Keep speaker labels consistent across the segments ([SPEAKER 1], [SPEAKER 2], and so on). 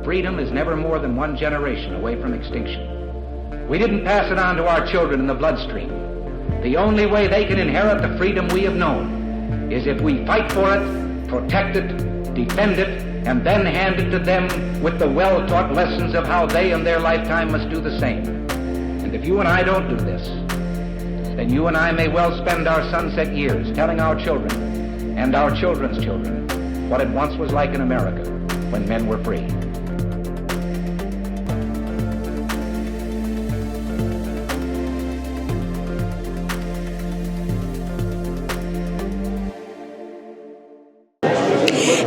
[SPEAKER 1] freedom is never more than one generation away from extinction. We didn't pass it on to our children in the bloodstream. The only way they can inherit the freedom we have known is if we fight for it, protect it, defend it, and then hand it to them with the well-taught lessons of how they in their lifetime must do the same. And if you and I don't do this, then you and I may well spend our sunset years telling our children and our children's children what it once was like in America when men were free.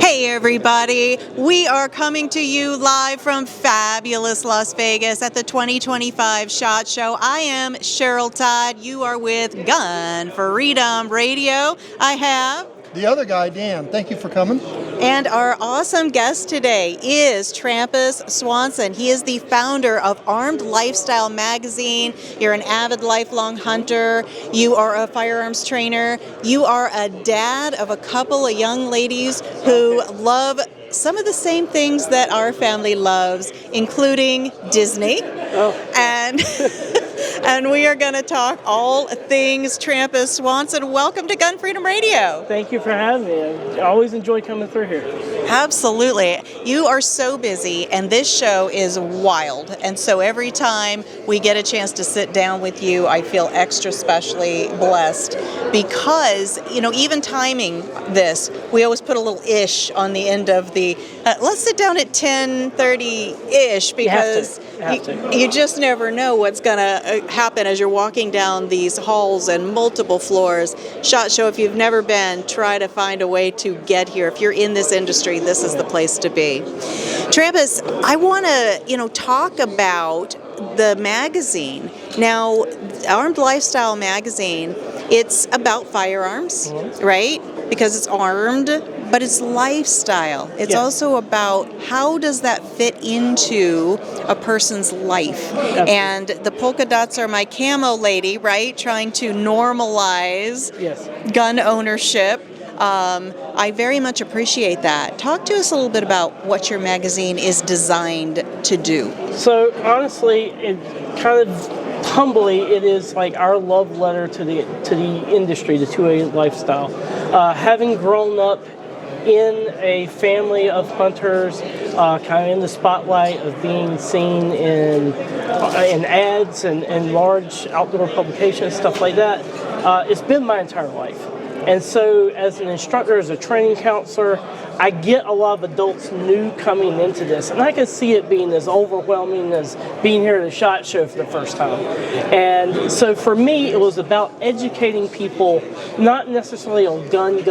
[SPEAKER 2] Hey everybody, we are coming to you live from fabulous Las Vegas at the 2025 SHOT Show. I am Cheryl Todd. You are with Gun Freedom Radio. I have
[SPEAKER 3] the other guy, Dan. Thank you for coming.
[SPEAKER 2] And our awesome guest today is Trampas Swanson. He is the founder of Armed Lifestyle magazine. You're an avid lifelong hunter. You are a firearms trainer. You are a dad of a couple of young ladies who love some of the same things that our family loves, including Disney. And we are going to talk all things Trampas Swanson. Welcome to Gun Freedom Radio.
[SPEAKER 4] Thank you for having me. I always enjoy coming through here.
[SPEAKER 2] Absolutely. You are so busy, and this show is wild. And so every time we get a chance to sit down with you, I feel extra specially blessed because, you know, even timing this, we always put a little ish on the end of the, let's sit down at 10:30-ish because you just never know what's going to happen as you're walking down these halls and multiple floors. SHOT Show, if you've never been, try to find a way to get here. If you're in this industry, this is the place to be. Trampas, I want to, talk about the magazine. Now, Armed Lifestyle magazine, it's about firearms, right? Because it's armed, but it's lifestyle. It's also about how does that fit into a person's life. And the polka dots are my camo lady, right? Trying to normalize gun ownership. I very much appreciate that. Talk to us a little bit about what your magazine is designed to do.
[SPEAKER 4] So honestly, it kind of humbly, it is like our love letter to the industry, the 2A lifestyle. Having grown up in a family of hunters, kind of in the spotlight of being seen in ads and large outdoor publications, stuff like that, it's been my entire life. And so as an instructor, as a training counselor, I get a lot of adults new coming into this, and I can see it being as overwhelming as being here at a SHOT Show for the first time. And so for me, it was about educating people, not necessarily on gun,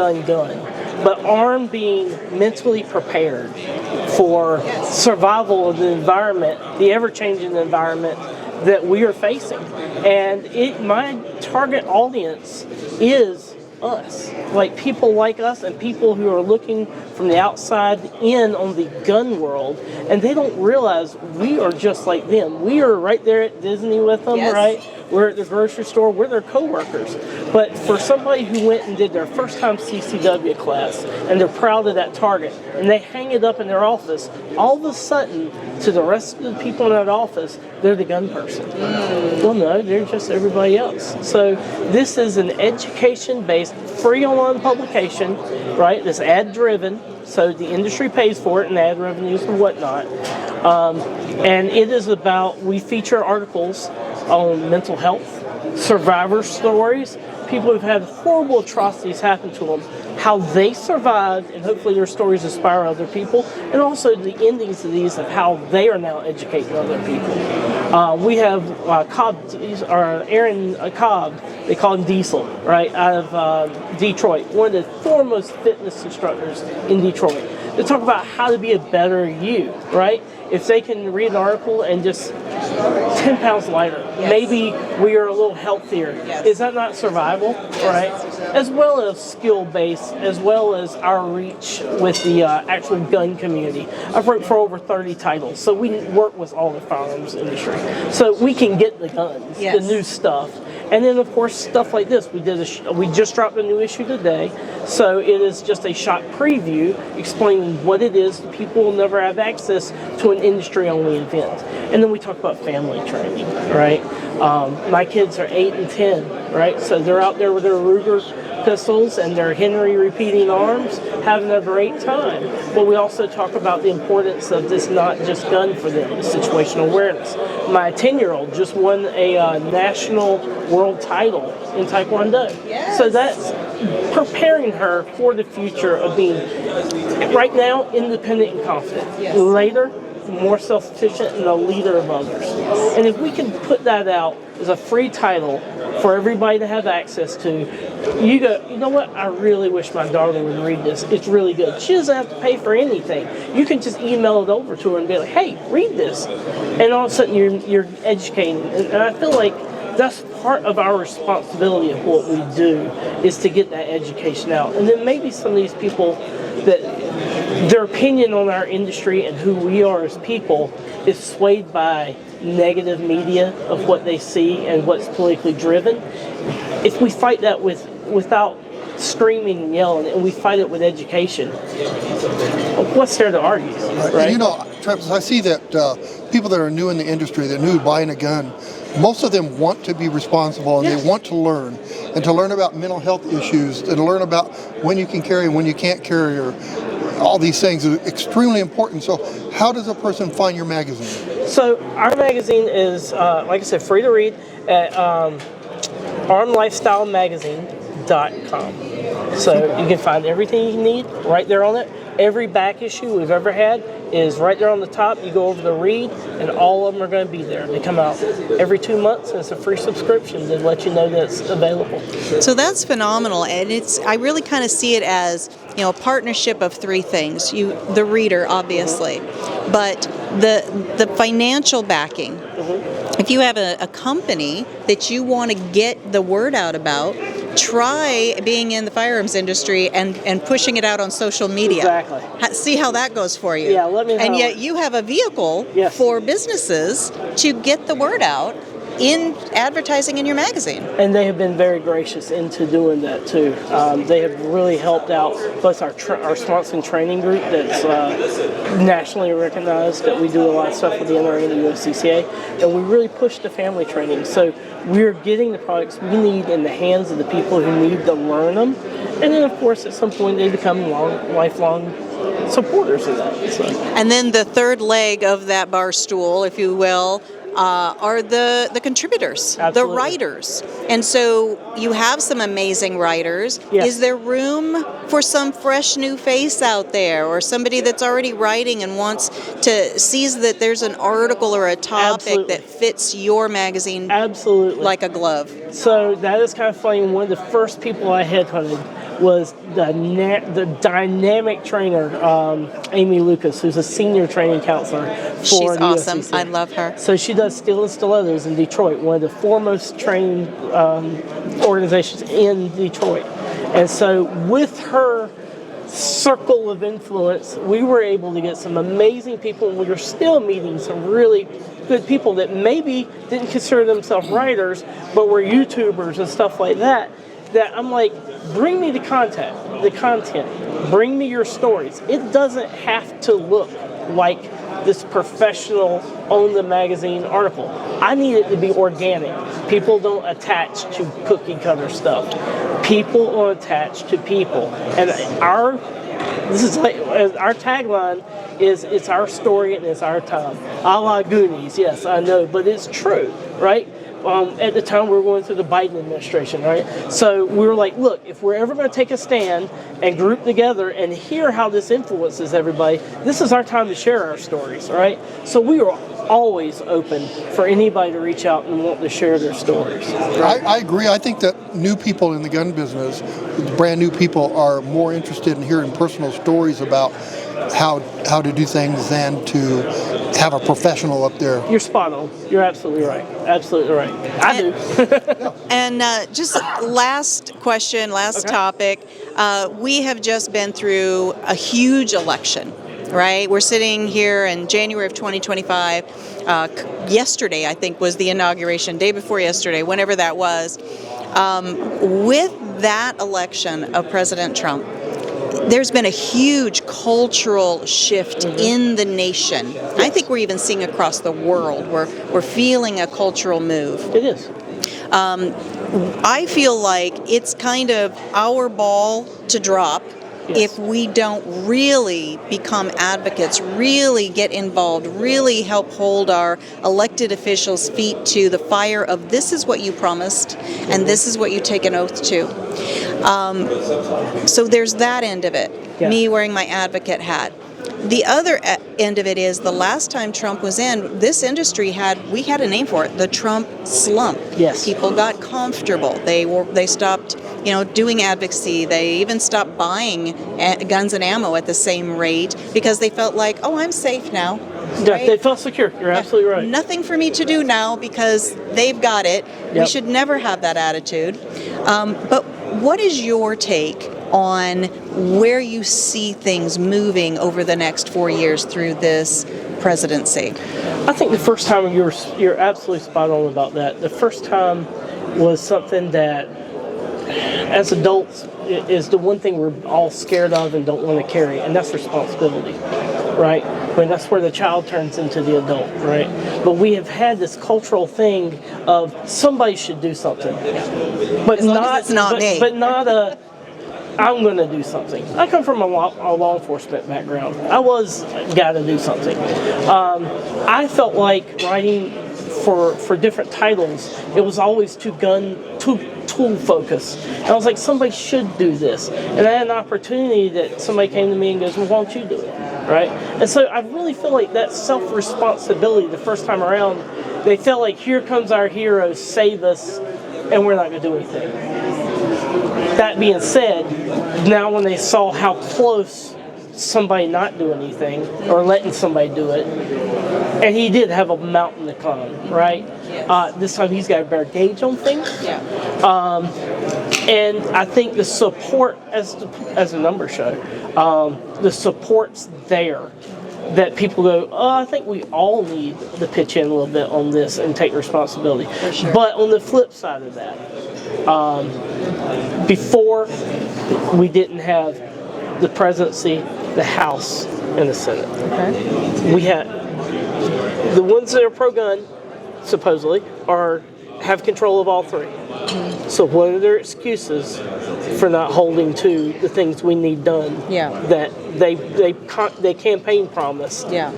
[SPEAKER 4] but armed, being mentally prepared for survival of the environment, the ever-changing environment that we are facing. And my target audience is us, like people like us and people who are looking from the outside in on the gun world, and they don't realize we are just like them. We are right there at Disney with them, right? We're at the grocery store, we're their co-workers. But for somebody who went and did their first time CCW class, and they're proud of that target, and they hang it up in their office, all of a sudden, to the rest of the people in that office, they're the gun person. Well, no, they're just everybody else. So this is an education-based, free online publication, right? That's ad-driven, so the industry pays for it and ad revenues and whatnot. And it is about, we feature articles on mental health, survivor stories, people who've had horrible atrocities happen to them, how they survived, and hopefully their stories inspire other people, and also the endings of these of how they are now educating other people. We have Aaron Cobb, they call him Diesel, right, out of Detroit, one of the foremost fitness instructors in Detroit. They talk about how to be a better you, right? If they can read an article and just 10 pounds lighter, maybe we are a little healthier. Is that not survival, right? As well as skill-based, as well as our reach with the actual gun community. I've worked for over 30 titles, so we work with all the firearms industry. So we can get the guns, the new stuff. And then, of course, stuff like this. We just dropped a new issue today, so it is just a short preview explaining what it is. People will never have access to an industry-only event. And then we talk about family training, right? My kids are 8 and 10, right? So they're out there with their Ruger pistols and their Henry repeating arms, having a great time. But we also talk about the importance of this not just gun for them, situational awareness. My 10-year-old just won a national world title in Taekwondo.
[SPEAKER 2] Yes.
[SPEAKER 4] So that's preparing her for the future of being, right now, independent and confident.
[SPEAKER 2] Yes.
[SPEAKER 4] Later, more self-sufficient and a leader of others. And if we can put that out as a free title for everybody to have access to, you go, you know what, I really wish my daughter would read this. It's really good. She doesn't have to pay for anything. You can just email it over to her and be like, hey, read this. And all of a sudden you're educating. And I feel like that's part of our responsibility of what we do, is to get that education out. And then maybe some of these people, that their opinion on our industry and who we are as people is swayed by negative media of what they see and what's politically driven. If we fight that without screaming and yelling, and we fight it with education, what's there to argue? Right?
[SPEAKER 3] And you know, Trampas, I see that people that are new in the industry, they're new buying a gun, most of them want to be responsible, and
[SPEAKER 4] Yes.
[SPEAKER 3] they want to learn, and to learn about mental health issues, and to learn about when you can carry and when you can't carry, or all these things are extremely important. So how does a person find your magazine?
[SPEAKER 4] So our magazine is, like I said, free to read at armlifestylemagazine.com. So you can find everything you need right there on it. Every back issue we've ever had is right there on the top. You go over to read, and all of them are going to be there. They come out every 2 months, and it's a free subscription to let you know that it's available.
[SPEAKER 2] So that's phenomenal, and I really kind of see it as, a partnership of three things. The reader, obviously, but the financial backing. If you have a company that you want to get the word out about, try being in the firearms industry and pushing it out on social media.
[SPEAKER 4] Exactly.
[SPEAKER 2] See how that goes for you.
[SPEAKER 4] Yeah, let me know.
[SPEAKER 2] And yet you have a vehicle
[SPEAKER 4] Yes.
[SPEAKER 2] for businesses to get the word out in advertising in your magazine.
[SPEAKER 4] And they have been very gracious into doing that too. They have really helped out both our Swanson Training Group, that's nationally recognized, that we do a lot of stuff with the NRA and the USCCA, and we really push the family training. So we're getting the products we need in the hands of the people who need to learn them, and then of course at some point they become lifelong supporters of that. So.
[SPEAKER 2] And then the third leg of that bar stool, if you will, are the contributors,
[SPEAKER 4] Absolutely.
[SPEAKER 2] the writers. And so you have some amazing writers.
[SPEAKER 4] Yes.
[SPEAKER 2] Is there room for some fresh new face out there, or somebody that's already writing and wants to sees that there's an article or a topic
[SPEAKER 4] Absolutely.
[SPEAKER 2] that fits your magazine
[SPEAKER 4] Absolutely.
[SPEAKER 2] like a glove?
[SPEAKER 4] So that is kind of funny. One of the first people I headhunted was the dynamic trainer, Amy Lucas, who's a senior training counselor for
[SPEAKER 2] She's
[SPEAKER 4] the
[SPEAKER 2] awesome.
[SPEAKER 4] USCCA.
[SPEAKER 2] I love her.
[SPEAKER 4] So she does Steel and Stilettos in Detroit, one of the foremost training organizations in Detroit. And so with her circle of influence, we were able to get some amazing people, and we are still meeting some really good people that maybe didn't consider themselves writers, but were YouTubers and stuff like that. That I'm like, bring me the content, bring me your stories. It doesn't have to look like this professional own the magazine article. I need it to be organic. People don't attach to cookie cutter stuff. People are attached to people. And our tagline is, it's our story and it's our time. A la Goonies, yes, I know, but it's true, right? At the time we were going through the Biden administration, right? So we were like, look, if we're ever going to take a stand and group together and hear how this influences everybody, this is our time to share our stories, right? So we are always open for anybody to reach out and want to share their stories.
[SPEAKER 3] I agree. I think that new people in the gun business, brand new people, are more interested in hearing personal stories about how to do things than to have a professional up there.
[SPEAKER 4] You're spot on. You're absolutely right. Absolutely right. I do.
[SPEAKER 2] And just last question, last topic. We have just been through a huge election. right? We're sitting here in January of 2025. Yesterday, I think, was the inauguration, day before yesterday, whenever that was. With that election of President Trump, there's been a huge cultural shift in the nation. Yes. I think we're even seeing across the world. We're feeling a cultural move.
[SPEAKER 4] It is.
[SPEAKER 2] I feel like it's kind of our ball to drop. Yes. If we don't really become advocates, really get involved, really help hold our elected officials' feet to the fire of this is what you promised and this is what you take an oath to. So there's that end of it, me wearing my advocate hat. The other end of it is the last time Trump was in, this industry had a name for it, the Trump slump.
[SPEAKER 4] Yes.
[SPEAKER 2] People got comfortable. They stopped, doing advocacy. They even stopped buying guns and ammo at the same rate because they felt like, oh, I'm safe now.
[SPEAKER 4] Yeah,
[SPEAKER 2] right?
[SPEAKER 4] they felt secure. You're absolutely right.
[SPEAKER 2] Nothing for me to do now because they've got it. Yep. We should never have that attitude. But what is your take on where you see things moving over the next 4 years through this presidency?
[SPEAKER 4] I think the first time you're absolutely spot on about that. The first time was something that, as adults, is the one thing we're all scared of and don't want to carry, and that's responsibility, right? I mean, that's where the child turns into the adult, right? But we have had this cultural thing of somebody should do something, but
[SPEAKER 2] it's not me.
[SPEAKER 4] But not a I'm going to do something. I come from a law enforcement background. I was got to do something. I felt like writing for different titles, it was always too tool focused. And I was like, somebody should do this. And I had an opportunity that somebody came to me and goes, well, why don't you do it? Right? And so I really feel like that self-responsibility the first time around, they felt like here comes our hero, save us, and we're not going to do anything. That being said, now when they saw how close somebody not doing anything or letting somebody do it, and he did have a mountain to climb, right? Yes. This time he's got a better gauge on things.
[SPEAKER 2] Yeah.
[SPEAKER 4] And I think the support, as the numbers show, the support's there. That people go, oh, I think we all need to pitch in a little bit on this and take responsibility.
[SPEAKER 2] For sure.
[SPEAKER 4] But on the flip side of that, before we didn't have the presidency, the House, and the Senate.
[SPEAKER 2] Okay.
[SPEAKER 4] We had the ones that are pro-gun, supposedly, have control of all three. Mm-hmm. So what are their excuses for not holding to the things we need done?
[SPEAKER 2] Yeah.
[SPEAKER 4] That they campaign promised.
[SPEAKER 2] Yeah.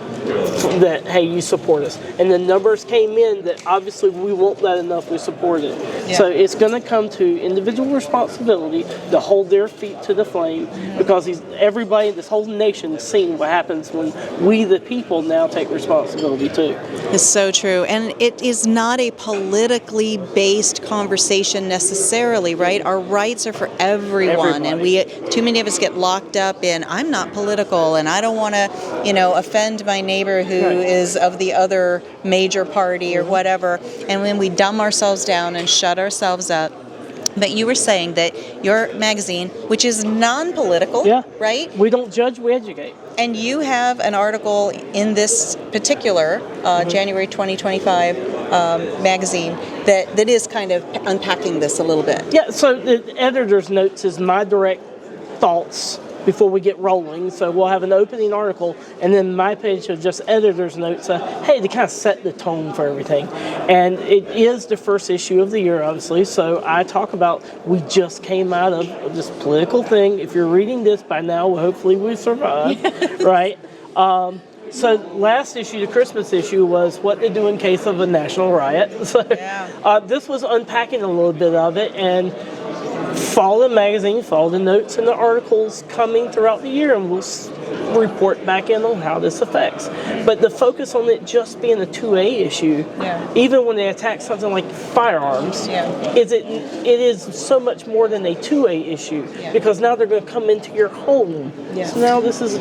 [SPEAKER 4] That, hey, you support us. And the numbers came in that obviously we won't that enough, we support it. Yeah. So it's going to come to individual responsibility to hold their feet to the flame, because everybody in this whole nation has seen what happens when we, the people, now take responsibility too.
[SPEAKER 2] It's so true. And it is not a politically based conversation necessarily, right? Our rights are for everyone.
[SPEAKER 4] Everybody.
[SPEAKER 2] And too many of us get locked up in, I'm not political and I don't want to, offend my neighbor who is of the other major party or whatever. And when we dumb ourselves down and shut ourselves up. But you were saying that your magazine, which is non-political, right?
[SPEAKER 4] We don't judge, we educate.
[SPEAKER 2] And you have an article in this particular January 2025 magazine that is kind of unpacking this a little bit.
[SPEAKER 4] Yeah, so the editor's notes is my direct thoughts before we get rolling. So we'll have an opening article, and then my page of just editor's notes, hey, to kind of set the tone for everything. And it is the first issue of the year, obviously, so I talk about we just came out of this political thing. If you're reading this by now, hopefully we survived, right? So last issue, the Christmas issue, was what to do in case of a national riot. So this was unpacking a little bit of it, and follow the magazine, follow the notes and the articles coming throughout the year, and we'll report back in on how this affects. But the focus on it just being a 2A issue, even when they attack something like firearms, it is so much more than a 2A issue, because now they're going to come into your home. So now this is,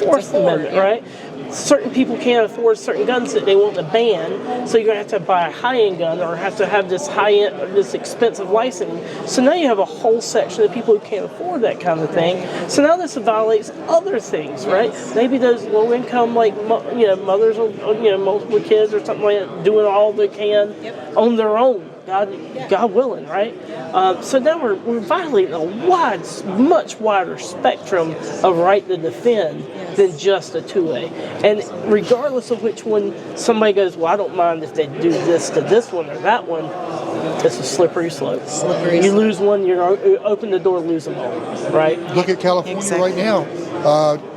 [SPEAKER 4] Fourth Amendment, right? certain people can't afford certain guns that they want to ban, so you're going to have to buy a high-end gun or have to have this high-end, this expensive licensing. So now you have a whole section of people who can't afford that kind of thing. So now this violates other things, right? Maybe those low-income, like mothers of multiple kids or something like that, doing all they can on their own. God willing, right? So now we're violating a much wider spectrum of right to defend than just a 2A. And regardless of which one somebody goes, well, I don't mind if they do this to this one or that one, it's a slippery slope. You lose one, you open the door, lose them all, right?
[SPEAKER 3] Look at California right now.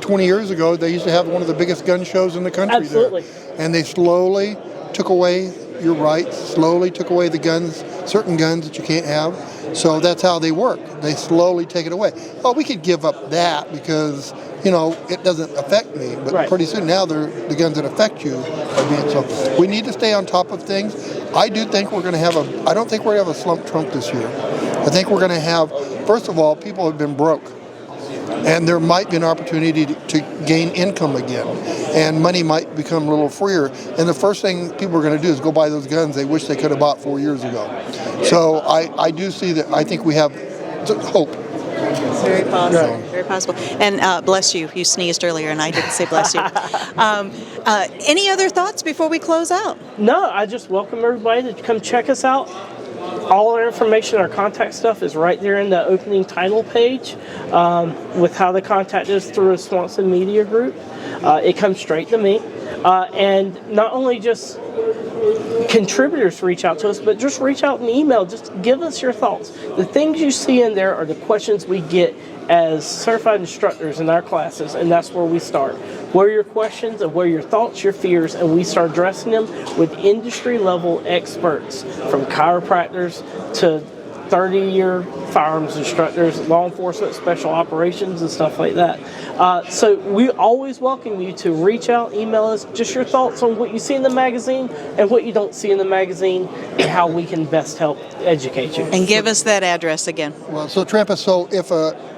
[SPEAKER 3] 20 years ago, they used to have one of the biggest gun shows in the country.
[SPEAKER 4] Absolutely.
[SPEAKER 3] There. And they slowly took away your rights, slowly took away the guns, certain guns that you can't have. So that's how they work. They slowly take it away. Oh, we could give up that because, it doesn't affect me. But pretty soon now the guns that affect you are being. So we need to stay on top of things. I do think we're going to have I don't think we're going to have a slump Trump this year. I think we're going to have, first of all, people have been broke. And there might be an opportunity to gain income again. And money might become a little freer. And the first thing people are going to do is go buy those guns they wish they could have bought 4 years ago. So I do see that. I think we have hope.
[SPEAKER 2] Very possible. Very possible. And bless you. You sneezed earlier, and I didn't say bless you. Any other thoughts before we close out?
[SPEAKER 4] No, I just welcome everybody to come check us out. All our information, our contact stuff is right there in the opening title page with how to contact us through a Swanson Media Group. It comes straight to me. And not only just contributors reach out to us, but just reach out in email. Just give us your thoughts. The things you see in there are the questions we get as certified instructors in our classes, and that's where we start. What are your questions and what are your thoughts, your fears, and we start addressing them with industry-level experts, from chiropractors to 30-year firearms instructors, law enforcement, special operations, and stuff like that. So we always welcome you to reach out, email us, just your thoughts on what you see in the magazine and what you don't see in the magazine and how we can best help educate you.
[SPEAKER 2] And give us that address again.
[SPEAKER 3] Well, so Trampas, so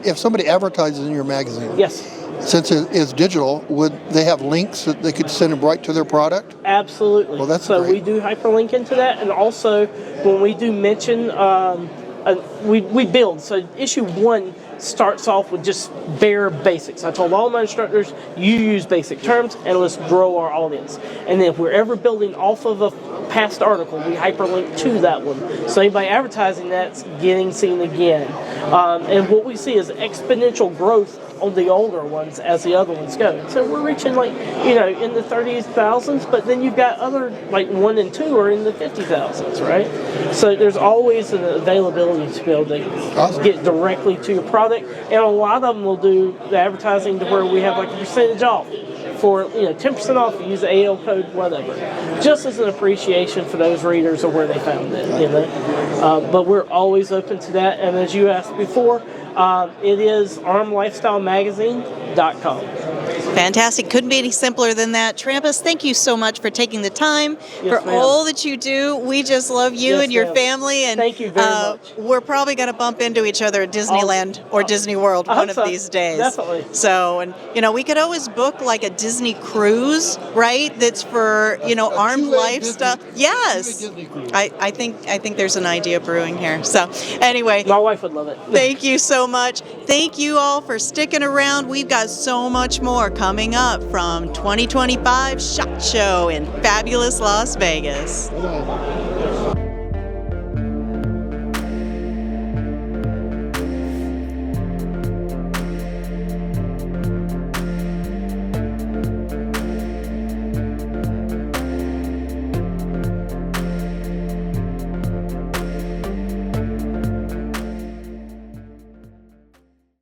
[SPEAKER 3] if somebody advertises in your magazine,
[SPEAKER 4] yes,
[SPEAKER 3] since it is digital, would they have links that they could send them right to their product?
[SPEAKER 4] Absolutely.
[SPEAKER 3] Well, that's
[SPEAKER 4] so
[SPEAKER 3] great.
[SPEAKER 4] We do hyperlink into that, and also when we do mention, we build. So issue 1 starts off with just bare basics. I told all my instructors, you use basic terms, and let's grow our audience. And then if we're ever building off of a past article, we hyperlink to that one. So anybody advertising that's getting seen again. And what we see is exponential growth on the older ones as the other ones go. So we're reaching in the 30,000s, but then you've got other 1 and 2 are in the 50,000s, right? So there's always an availability to be able to get directly to your product, and a lot of them will do the advertising to where we have a percentage off for 10% off. You use the AL code, whatever, just as an appreciation for those readers or where they found it. But we're always open to that, and as you asked before, it is armlifestylemagazine.com.
[SPEAKER 2] Fantastic. Couldn't be any simpler than that. Trampas, thank you so much for taking the time, for
[SPEAKER 4] ma'am.
[SPEAKER 2] all that you do. We just love you and your family. And
[SPEAKER 4] thank you very much.
[SPEAKER 2] We're probably going to bump into each other at Disneyland or Disney World one of these days.
[SPEAKER 4] Definitely.
[SPEAKER 2] So, and we could always book a Disney cruise, right? That's for, armed lifestyle. Yes. I think there's an idea brewing here. So anyway.
[SPEAKER 4] My wife would love it.
[SPEAKER 2] Thank you so much. Thank you all for sticking around. We've got so much more coming up from 2025 SHOT Show in fabulous Las Vegas.